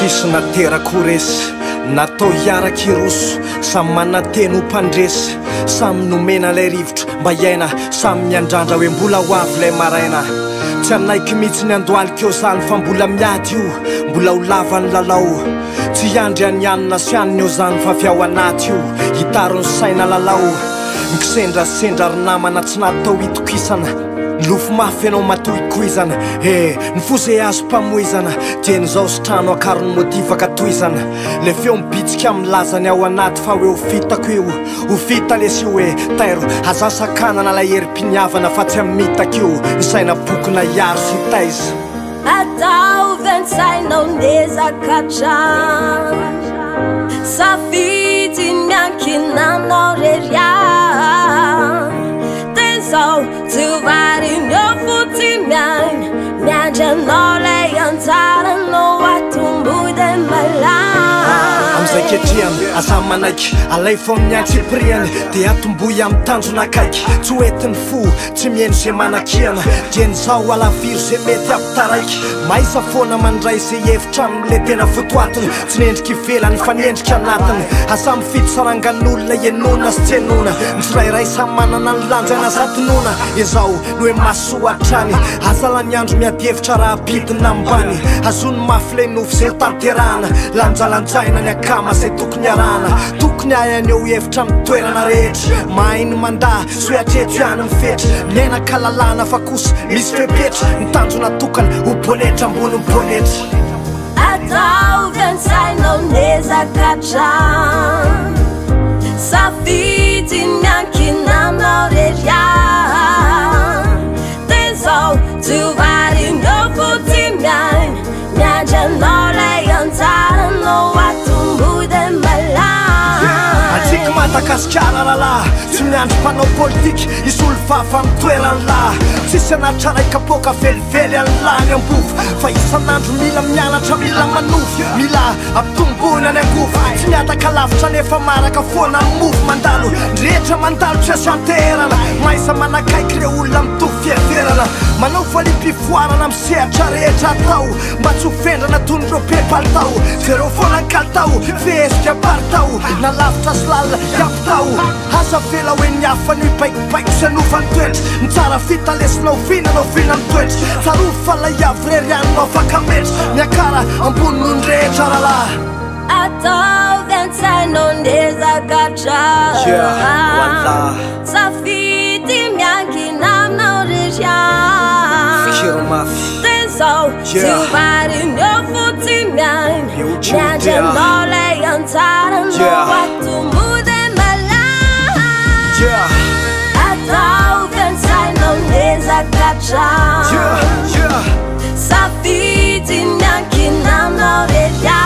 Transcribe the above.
Sisy naterako resy natao hiaraky roso samy manateny ho mpandresy samy nomena lay rivotra mba iaina samy miandrandra hoe mbola ho avy lay maraina tsy anaiky mihitsy ny andohaliko eo zany fa mbola miady io mbola ho lavany lalao tsy hiandry anyanina sy aniny eo zany fa fiao anaty io hitarony saina lalao mikisendrasendra ry namana tsy natao hitokisana lofo mafy anao matohikoizana ny fo zay azo mpamoizana dieny zao sy trano akarony modivaka toizana le feo mibitsika amilazany ao anaty fa hoe ho fitako io ho fita lesy io hoe tairo azasakanana la herim-piniavana fa tsy amitaka io ny saina bokona iaro sy taiza ataovy ny sainao nezakatra safidy miankinanao reria tezao tsy varineo fotsy miaina miandranao lay anjaranao atombody malama amizay ketriany aza manaiky alay fo amin'ny antsipriany dia atomboy amin'ny tanjona akaiky tsy hoentiny fo tsy mieno zay manakiana dieny zao alaviry zay mety ampitaraiky maiza foana mandray zay hevitra amile tena fotoatiny tsy nendriky ivelany fa niendriky anatiny asa mifidy sarangan'olona enona sy tsy enona ny tsirairay samy manana ny lanjo anazatonona izao no hoe masoatrany aza la ny andro miadihevitra raha bidina ambany azony mafy le nofo zay tanterahana lanjalanjaina ny akama zay tokony arahana tokony ayaneo hevitra mitoerana rehetra mahainy mandà sy hoe atreto ihany mifetra miainaka lalàna fa kosa misy fepetra nitanjona tokana ho bonetra ambony bonetra ataovy ny sainao nezakatra safidy miankinanao reria tezao tsy varineo fotsy miaina miandranao lay anjaranao atombody malama antsika Madagasikara ralahy tsy miandry mpanao politiky isolo fafa mitoerany lahy tsisy anatra raika poka velively an'lany ambofo fa isan'andro mila mianatra mila manofo mila ampitombony any angofo tsy miataka lavitra nefa maraka foana mofo mandalo ndrehetra mandalo tsy asianterana maiza manakaiky re olona mitovy fiheverana manao valim-pifoarana misehatra rehetra atao mba tsy hofendrana tonyreo pepalitao zereo foana nkalitao fehezika aparitao na lavitra sy lalina iampitao aza vela hoe ny hafa ny baikibaiky sy anofany toetra ny tsara fita lesinao finanao finany toetra tsarovy fa la iavy rerianinao fakametra miakara ambony noho ny rehetra ralahy ataovy ny sainao nezakatra safidy miankina aminao reria tezao tsy varineo fotsy miaina miandranao lay anjaranao atombody malama ataovy ny sainao nezakatra safidy miankina aminao reria